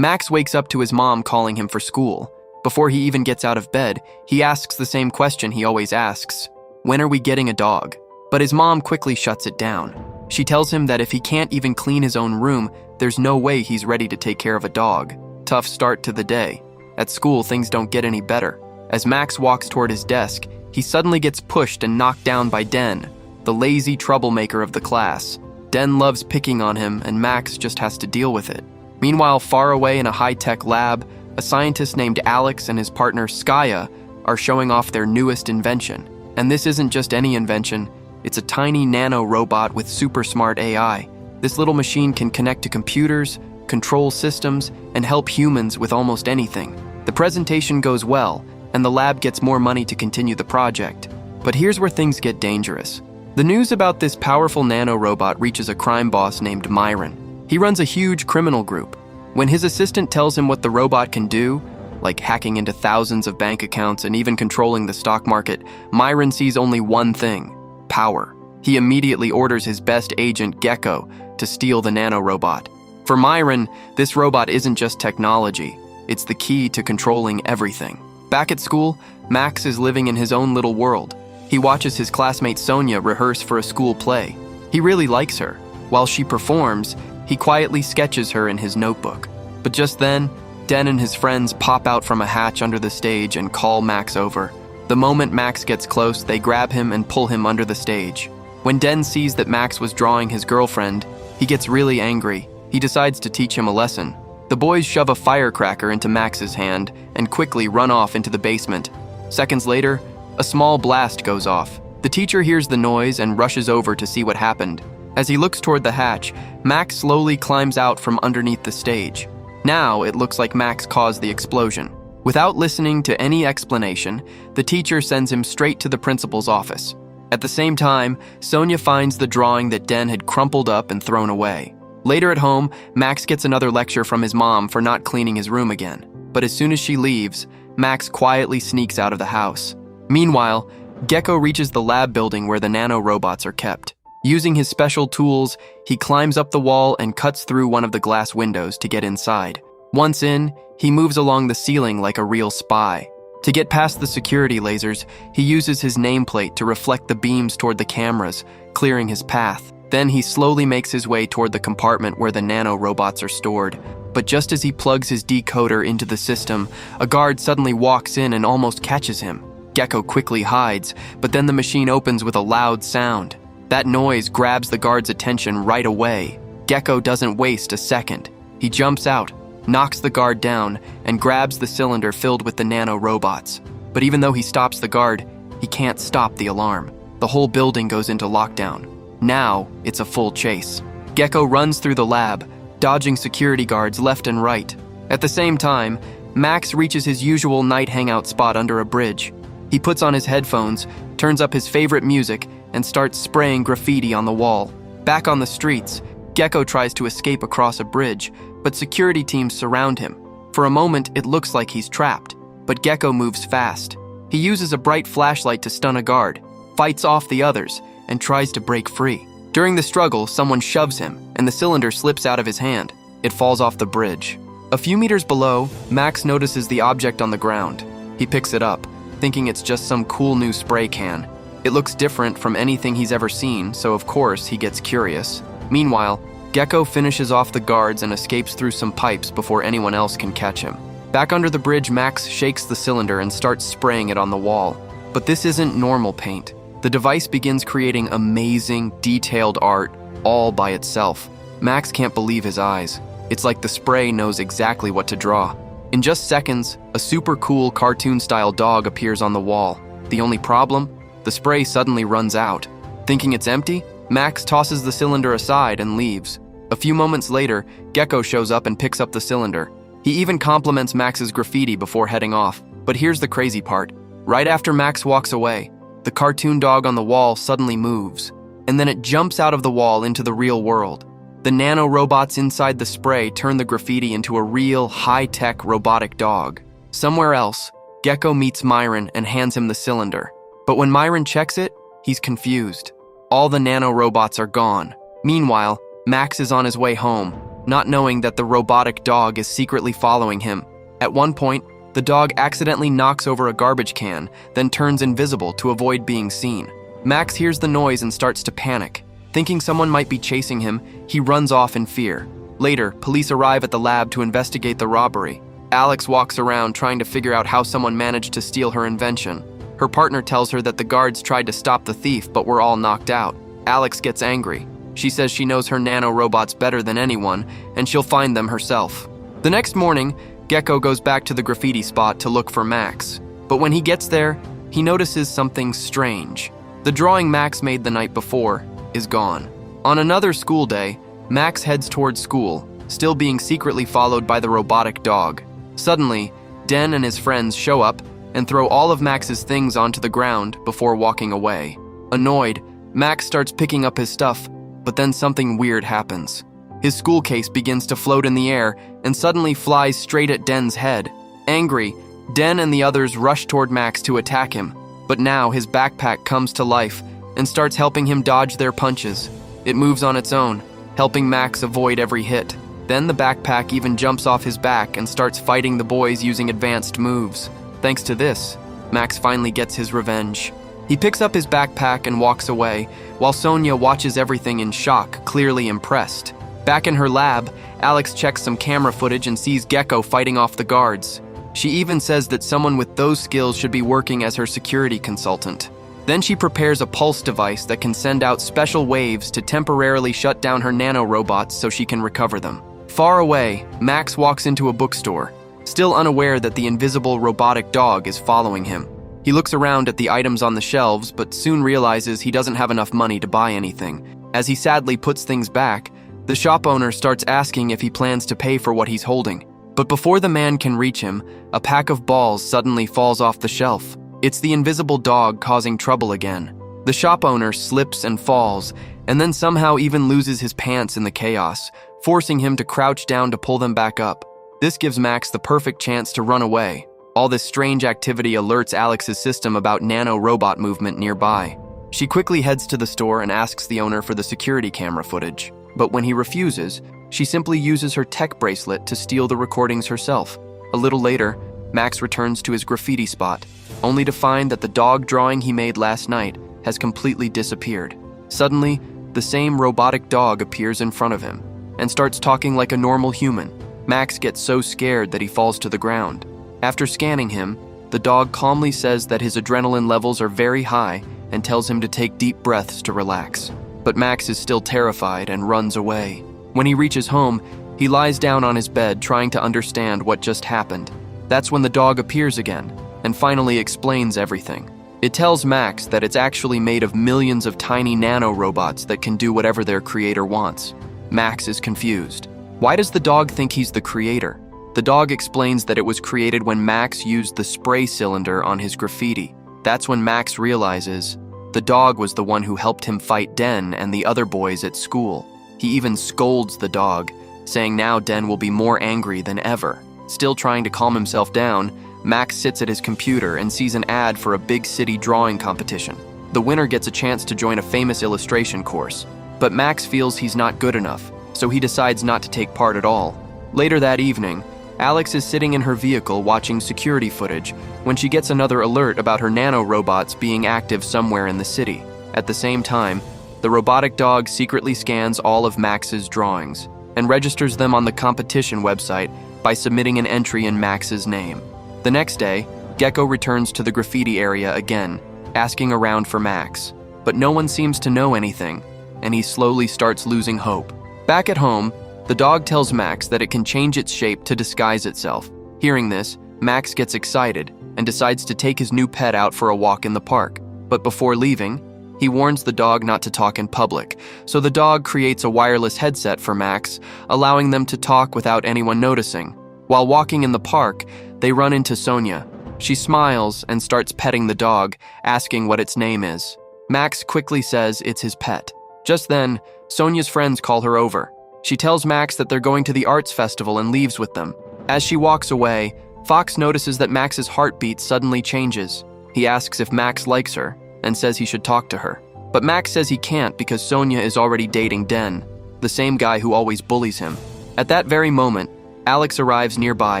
Max wakes up to his mom calling him for school. Before he even gets out of bed, he asks the same question he always asks: when are we getting a dog? But his mom quickly shuts it down. She tells him that if he can't even clean his own room, there's no way he's ready to take care of a dog. Tough start to the day. At school, things don't get any better. As Max walks toward his desk, he suddenly gets pushed and knocked down by Den, the lazy troublemaker of the class. Den loves picking on him, and Max just has to deal with it. Meanwhile, far away in a high-tech lab, a scientist named Alex and his partner Skaya are showing off their newest invention. And this isn't just any invention, it's a tiny nano-robot with super smart AI. This little machine can connect to computers, control systems, and help humans with almost anything. The presentation goes well, and the lab gets more money to continue the project. But here's where things get dangerous. The news about this powerful nano-robot reaches a crime boss named Myron. He runs a huge criminal group. When his assistant tells him what the robot can do, like hacking into thousands of bank accounts and even controlling the stock market, Myron sees only one thing: power. He immediately orders his best agent, Gecko, to steal the nano-robot. For Myron, this robot isn't just technology, it's the key to controlling everything. Back at school, Max is living in his own little world. He watches his classmate Sonia rehearse for a school play. He really likes her. While she performs, he quietly sketches her in his notebook. But just then, Den and his friends pop out from a hatch under the stage and call Max over. The moment Max gets close, they grab him and pull him under the stage. When Den sees that Max was drawing his girlfriend, he gets really angry. He decides to teach him a lesson. The boys shove a firecracker into Max's hand and quickly run off into the basement. Seconds later, a small blast goes off. The teacher hears the noise and rushes over to see what happened. As he looks toward the hatch, Max slowly climbs out from underneath the stage. Now it looks like Max caused the explosion. Without listening to any explanation, the teacher sends him straight to the principal's office. At the same time, Sonia finds the drawing that Den had crumpled up and thrown away. Later at home, Max gets another lecture from his mom for not cleaning his room again. But as soon as she leaves, Max quietly sneaks out of the house. Meanwhile, Gecko reaches the lab building where the nano-robots are kept. Using his special tools, he climbs up the wall and cuts through one of the glass windows to get inside. Once in, he moves along the ceiling like a real spy. To get past the security lasers, he uses his nameplate to reflect the beams toward the cameras, clearing his path. Then he slowly makes his way toward the compartment where the nano-robots are stored. But just as he plugs his decoder into the system, a guard suddenly walks in and almost catches him. Gecko quickly hides, but then the machine opens with a loud sound. That noise grabs the guard's attention right away. Gecko doesn't waste a second. He jumps out, knocks the guard down, and grabs the cylinder filled with the nano-robots. But even though he stops the guard, he can't stop the alarm. The whole building goes into lockdown. Now, it's a full chase. Gecko runs through the lab, dodging security guards left and right. At the same time, Max reaches his usual night hangout spot under a bridge. He puts on his headphones, turns up his favorite music, and starts spraying graffiti on the wall. Back on the streets, Gecko tries to escape across a bridge, but security teams surround him. For a moment, it looks like he's trapped, but Gecko moves fast. He uses a bright flashlight to stun a guard, fights off the others, and tries to break free. During the struggle, someone shoves him, and the cylinder slips out of his hand. It falls off the bridge. A few meters below, Max notices the object on the ground. He picks it up, thinking it's just some cool new spray can. It looks different from anything he's ever seen, so of course he gets curious. Meanwhile, Gecko finishes off the guards and escapes through some pipes before anyone else can catch him. Back under the bridge, Max shakes the cylinder and starts spraying it on the wall. But this isn't normal paint. The device begins creating amazing, detailed art all by itself. Max can't believe his eyes. It's like the spray knows exactly what to draw. In just seconds, a super cool cartoon-style dog appears on the wall. The only problem? The spray suddenly runs out. Thinking it's empty, Max tosses the cylinder aside and leaves. A few moments later, Gecko shows up and picks up the cylinder. He even compliments Max's graffiti before heading off. But here's the crazy part. Right after Max walks away, the cartoon dog on the wall suddenly moves, and then it jumps out of the wall into the real world. The nano-robots inside the spray turn the graffiti into a real, high-tech robotic dog. Somewhere else, Gecko meets Myron and hands him the cylinder. But when Myron checks it, he's confused. All the nano-robots are gone. Meanwhile, Max is on his way home. not knowing that the robotic dog is secretly following him. At one point, the dog accidentally knocks over a garbage can, then turns invisible to avoid being seen. Max hears the noise and starts to panic. Thinking someone might be chasing him, he runs off in fear. Later, police arrive at the lab to investigate the robbery. Alex walks around trying to figure out how someone managed to steal her invention. Her partner tells her that the guards tried to stop the thief but were all knocked out. Alex gets angry. She says she knows her nano-robots better than anyone, and she'll find them herself. The next morning, Gecko goes back to the graffiti spot to look for Max. But when he gets there, he notices something strange. The drawing Max made the night before is gone. On another school day, Max heads towards school, still being secretly followed by the robotic dog. Suddenly, Den and his friends show up and throw all of Max's things onto the ground before walking away. Annoyed, Max starts picking up his stuff, but then something weird happens. His school case begins to float in the air and suddenly flies straight at Den's head. Angry, Den and the others rush toward Max to attack him, but now his backpack comes to life and starts helping him dodge their punches. It moves on its own, helping Max avoid every hit. Then the backpack even jumps off his back and starts fighting the boys using advanced moves. Thanks to this, Max finally gets his revenge. He picks up his backpack and walks away, while Sonia watches everything in shock, clearly impressed. Back in her lab, Alex checks some camera footage and sees Gecko fighting off the guards. She even says that someone with those skills should be working as her security consultant. Then she prepares a pulse device that can send out special waves to temporarily shut down her nanorobots so she can recover them. Far away, Max walks into a bookstore, still unaware that the invisible robotic dog is following him. He looks around at the items on the shelves, but soon realizes he doesn't have enough money to buy anything. As he sadly puts things back, the shop owner starts asking if he plans to pay for what he's holding. But before the man can reach him, a pack of balls suddenly falls off the shelf. It's the invisible dog causing trouble again. The shop owner slips and falls, and then somehow even loses his pants in the chaos, forcing him to crouch down to pull them back up. This gives Max the perfect chance to run away. All this strange activity alerts Alex's system about nano-robot movement nearby. She quickly heads to the store and asks the owner for the security camera footage. But when he refuses, she simply uses her tech bracelet to steal the recordings herself. A little later, Max returns to his graffiti spot, only to find that the dog drawing he made last night has completely disappeared. Suddenly, the same robotic dog appears in front of him and starts talking like a normal human. Max gets so scared that he falls to the ground. After scanning him, the dog calmly says that his adrenaline levels are very high and tells him to take deep breaths to relax. But Max is still terrified and runs away. When he reaches home, he lies down on his bed trying to understand what just happened. That's when the dog appears again and finally explains everything. It tells Max that it's actually made of millions of tiny nano-robots that can do whatever their creator wants. Max is confused. Why does the dog think he's the creator? The dog explains that it was created when Max used the spray cylinder on his graffiti. That's when Max realizes the dog was the one who helped him fight Den and the other boys at school. He even scolds the dog, saying now Den will be more angry than ever. Still trying to calm himself down, Max sits at his computer and sees an ad for a big city drawing competition. The winner gets a chance to join a famous illustration course, but Max feels he's not good enough, so he decides not to take part at all. Later that evening, Alex is sitting in her vehicle watching security footage when she gets another alert about her nano-robots being active somewhere in the city. At the same time, the robotic dog secretly scans all of Max's drawings and registers them on the competition website by submitting an entry in Max's name. The next day, Gecko returns to the graffiti area again, asking around for Max. But no one seems to know anything, and he slowly starts losing hope. Back at home, the dog tells Max that it can change its shape to disguise itself. Hearing this, Max gets excited and decides to take his new pet out for a walk in the park. But before leaving, he warns the dog not to talk in public, so the dog creates a wireless headset for Max, allowing them to talk without anyone noticing. While walking in the park, they run into Sonia. She smiles and starts petting the dog, asking what its name is. Max quickly says it's his pet. Just then, Sonia's friends call her over. She tells Max that they're going to the arts festival and leaves with them. As she walks away, Fox notices that Max's heartbeat suddenly changes. He asks if Max likes her and says he should talk to her. But Max says he can't because Sonia is already dating Den, the same guy who always bullies him. At that very moment, Alex arrives nearby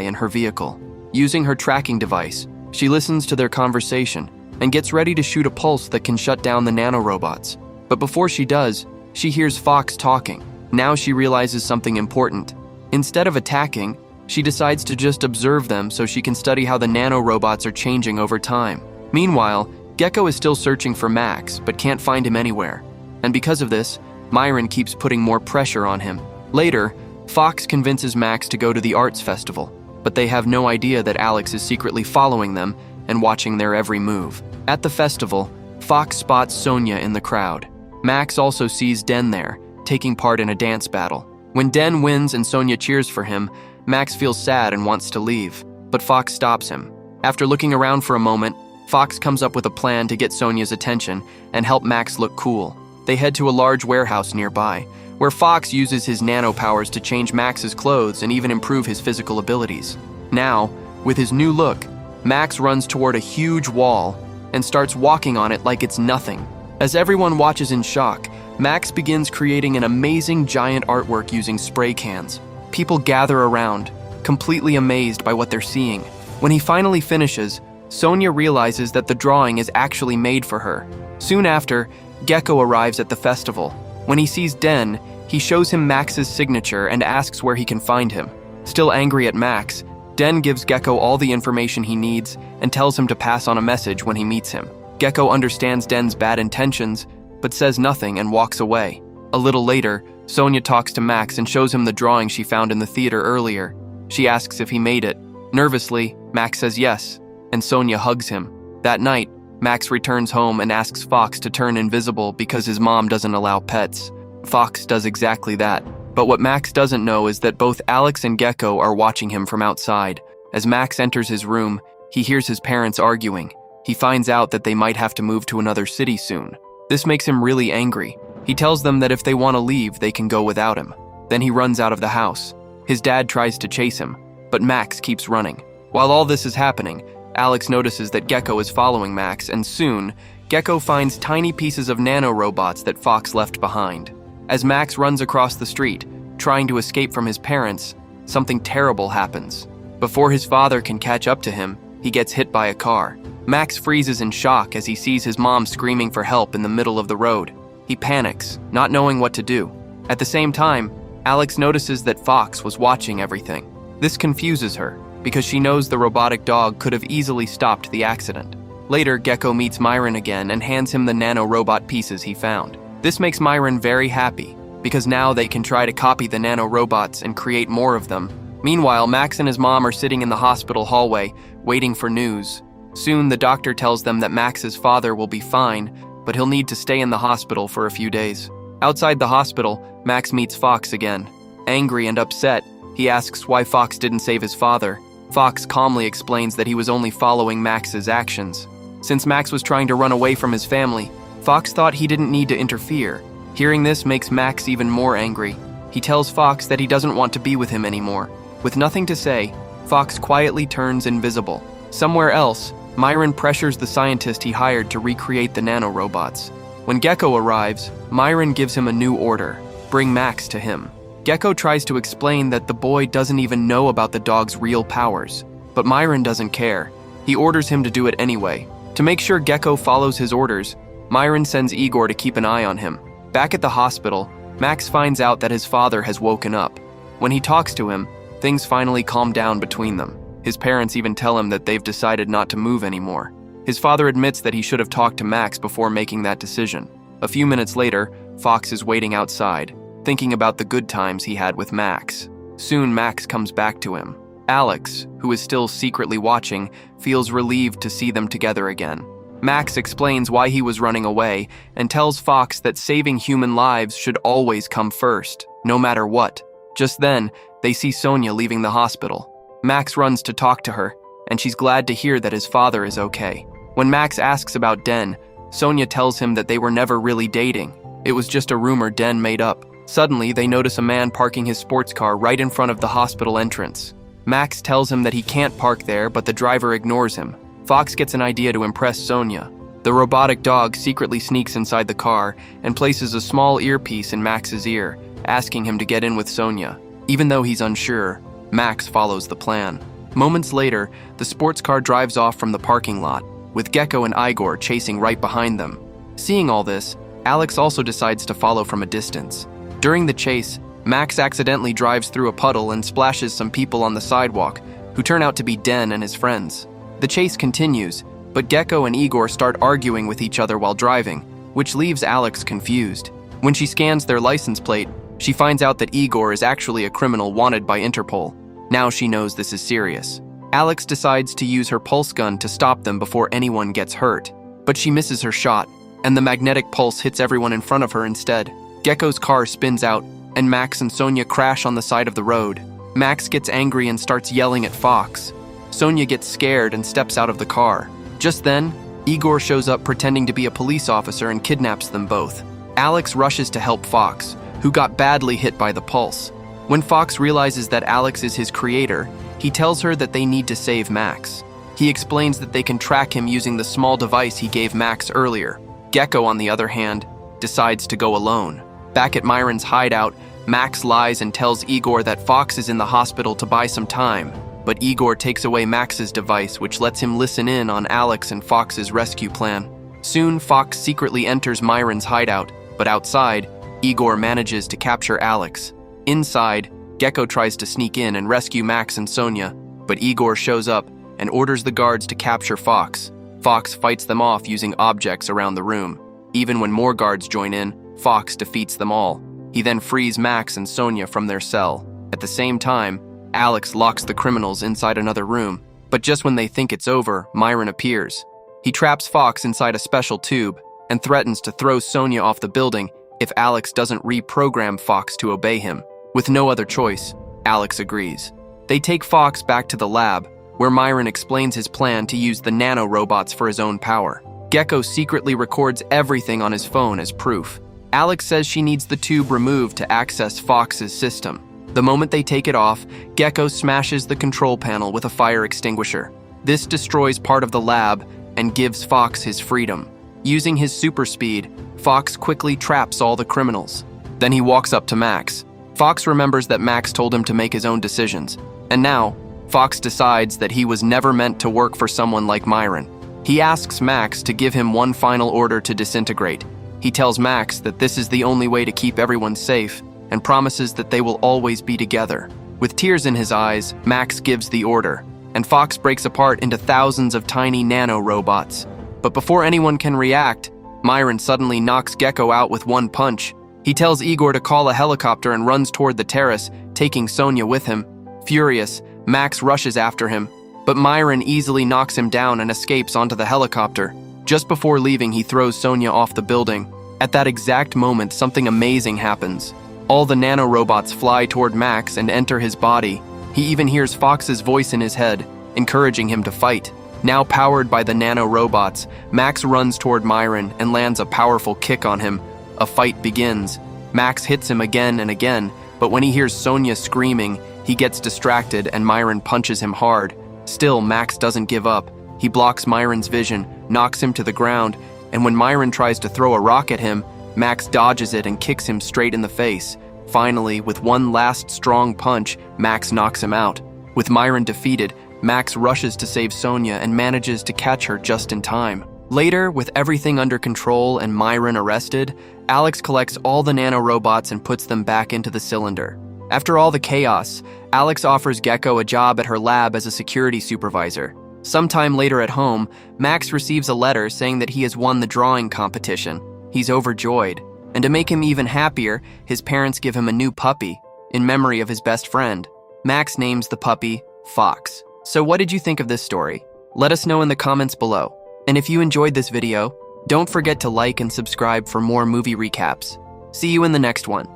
in her vehicle. Using her tracking device, she listens to their conversation and gets ready to shoot a pulse that can shut down the nanorobots. But before she does, she hears Fox talking. Now she realizes something important. Instead of attacking, she decides to just observe them so she can study how the nanorobots are changing over time. Meanwhile, Gecko is still searching for Max, but can't find him anywhere. And because of this, Myron keeps putting more pressure on him. Later, Fox convinces Max to go to the arts festival, but they have no idea that Alex is secretly following them and watching their every move. At the festival, Fox spots Sonia in the crowd. Max also sees Den there, taking part in a dance battle. When Den wins and Sonia cheers for him, Max feels sad and wants to leave, but Fox stops him. After looking around for a moment, Fox comes up with a plan to get Sonia's attention and help Max look cool. They head to a large warehouse nearby, where Fox uses his nano powers to change Max's clothes and even improve his physical abilities. Now, with his new look, Max runs toward a huge wall and starts walking on it like it's nothing. As everyone watches in shock, Max begins creating an amazing giant artwork using spray cans. People gather around, completely amazed by what they're seeing. When he finally finishes, Sonia realizes that the drawing is actually made for her. Soon after, Gecko arrives at the festival. When he sees Den, he shows him Max's signature and asks where he can find him. Still angry at Max, Den gives Gecko all the information he needs and tells him to pass on a message when he meets him. Gecko understands Den's bad intentions, but says nothing and walks away. A little later, Sonia talks to Max and shows him the drawing she found in the theater earlier. She asks if he made it. Nervously, Max says yes, and Sonia hugs him. That night, Max returns home and asks Fox to turn invisible because his mom doesn't allow pets. Fox does exactly that. But what Max doesn't know is that both Alex and Gecko are watching him from outside. As Max enters his room, he hears his parents arguing. He finds out that they might have to move to another city soon. This makes him really angry. He tells them that if they want to leave, they can go without him. Then he runs out of the house. His dad tries to chase him, but Max keeps running. While all this is happening, Alex notices that Gecko is following Max, and soon, Gecko finds tiny pieces of nanorobots that Fox left behind. As Max runs across the street, trying to escape from his parents, something terrible happens. Before his father can catch up to him, he gets hit by a car. Max freezes in shock as he sees his mom screaming for help in the middle of the road. He panics, not knowing what to do. At the same time, Alex notices that Fox was watching everything. This confuses her, because she knows the robotic dog could have easily stopped the accident. Later, Gecko meets Myron again and hands him the nano-robot pieces he found. This makes Myron very happy, because now they can try to copy the nano-robots and create more of them. Meanwhile, Max and his mom are sitting in the hospital hallway, waiting for news. Soon, the doctor tells them that Max's father will be fine, but he'll need to stay in the hospital for a few days. Outside the hospital, Max meets Fox again. Angry and upset, he asks why Fox didn't save his father. Fox calmly explains that he was only following Max's actions. Since Max was trying to run away from his family, Fox thought he didn't need to interfere. Hearing this makes Max even more angry. He tells Fox that he doesn't want to be with him anymore. With nothing to say, Fox quietly turns invisible. Somewhere else, Myron pressures the scientist he hired to recreate the nanorobots. When Gecko arrives, Myron gives him a new order: bring Max to him. Gecko tries to explain that the boy doesn't even know about the dog's real powers, but Myron doesn't care. He orders him to do it anyway. To make sure Gecko follows his orders, Myron sends Igor to keep an eye on him. Back at the hospital, Max finds out that his father has woken up. When he talks to him, things finally calm down between them. His parents even tell him that they've decided not to move anymore. His father admits that he should have talked to Max before making that decision. A few minutes later, Fox is waiting outside, thinking about the good times he had with Max. Soon, Max comes back to him. Alex, who is still secretly watching, feels relieved to see them together again. Max explains why he was running away and tells Fox that saving human lives should always come first, no matter what. Just then, they see Sonia leaving the hospital. Max runs to talk to her, and she's glad to hear that his father is okay. When Max asks about Den, Sonia tells him that they were never really dating. It was just a rumor Den made up. Suddenly, they notice a man parking his sports car right in front of the hospital entrance. Max tells him that he can't park there, but the driver ignores him. Fox gets an idea to impress Sonia. The robotic dog secretly sneaks inside the car and places a small earpiece in Max's ear, asking him to get in with Sonia. Even though he's unsure, Max follows the plan. Moments later, the sports car drives off from the parking lot, with Gecko and Igor chasing right behind them. Seeing all this, Alex also decides to follow from a distance. During the chase, Max accidentally drives through a puddle and splashes some people on the sidewalk, who turn out to be Den and his friends. The chase continues, but Gecko and Igor start arguing with each other while driving, which leaves Alex confused. When she scans their license plate, she finds out that Igor is actually a criminal wanted by Interpol. Now she knows this is serious. Alex decides to use her pulse gun to stop them before anyone gets hurt, but she misses her shot, and the magnetic pulse hits everyone in front of her instead. Gecko's car spins out, and Max and Sonia crash on the side of the road. Max gets angry and starts yelling at Fox. Sonia gets scared and steps out of the car. Just then, Igor shows up pretending to be a police officer and kidnaps them both. Alex rushes to help Fox, who got badly hit by the pulse. When Fox realizes that Alex is his creator, he tells her that they need to save Max. He explains that they can track him using the small device he gave Max earlier. Gecko, on the other hand, decides to go alone. Back at Myron's hideout, Max lies and tells Igor that Fox is in the hospital to buy some time, but Igor takes away Max's device, which lets him listen in on Alex and Fox's rescue plan. Soon, Fox secretly enters Myron's hideout, but outside, Igor manages to capture Alex. Inside, Gecko tries to sneak in and rescue Max and Sonia, but Igor shows up and orders the guards to capture Fox. Fox fights them off using objects around the room. Even when more guards join in, Fox defeats them all. He then frees Max and Sonia from their cell. At the same time, Alex locks the criminals inside another room, but just when they think it's over, Myron appears. He traps Fox inside a special tube and threatens to throw Sonia off the building if Alex doesn't reprogram Fox to obey him. With no other choice, Alex agrees. They take Fox back to the lab, where Myron explains his plan to use the nano-robots for his own power. Gecko secretly records everything on his phone as proof. Alex says she needs the tube removed to access Fox's system. The moment they take it off, Gecko smashes the control panel with a fire extinguisher. This destroys part of the lab and gives Fox his freedom. Using his super speed, Fox quickly traps all the criminals. Then he walks up to Max. Fox remembers that Max told him to make his own decisions, and now, Fox decides that he was never meant to work for someone like Myron. He asks Max to give him one final order to disintegrate. He tells Max that this is the only way to keep everyone safe, and promises that they will always be together. With tears in his eyes, Max gives the order, and Fox breaks apart into thousands of tiny nano-robots. But before anyone can react, Myron suddenly knocks Gecko out with one punch. He tells Igor to call a helicopter and runs toward the terrace, taking Sonia with him. Furious, Max rushes after him, but Myron easily knocks him down and escapes onto the helicopter. Just before leaving, he throws Sonia off the building. At that exact moment, something amazing happens. All the nano-robots fly toward Max and enter his body. He even hears Fox's voice in his head, encouraging him to fight. Now powered by the nano-robots, Max runs toward Myron and lands a powerful kick on him. A fight begins. Max hits him again and again, but when he hears Sonia screaming, he gets distracted and Myron punches him hard. Still, Max doesn't give up. He blocks Myron's vision, knocks him to the ground, and when Myron tries to throw a rock at him, Max dodges it and kicks him straight in the face. Finally, with one last strong punch, Max knocks him out. With Myron defeated, Max rushes to save Sonia and manages to catch her just in time. Later, with everything under control and Myron arrested, Alex collects all the nano-robots and puts them back into the cylinder. After all the chaos, Alex offers Gecko a job at her lab as a security supervisor. Sometime later at home, Max receives a letter saying that he has won the drawing competition. He's overjoyed, and to make him even happier, his parents give him a new puppy, in memory of his best friend. Max names the puppy Fox. So what did you think of this story? Let us know in the comments below. And if you enjoyed this video, don't forget to like and subscribe for more movie recaps. See you in the next one.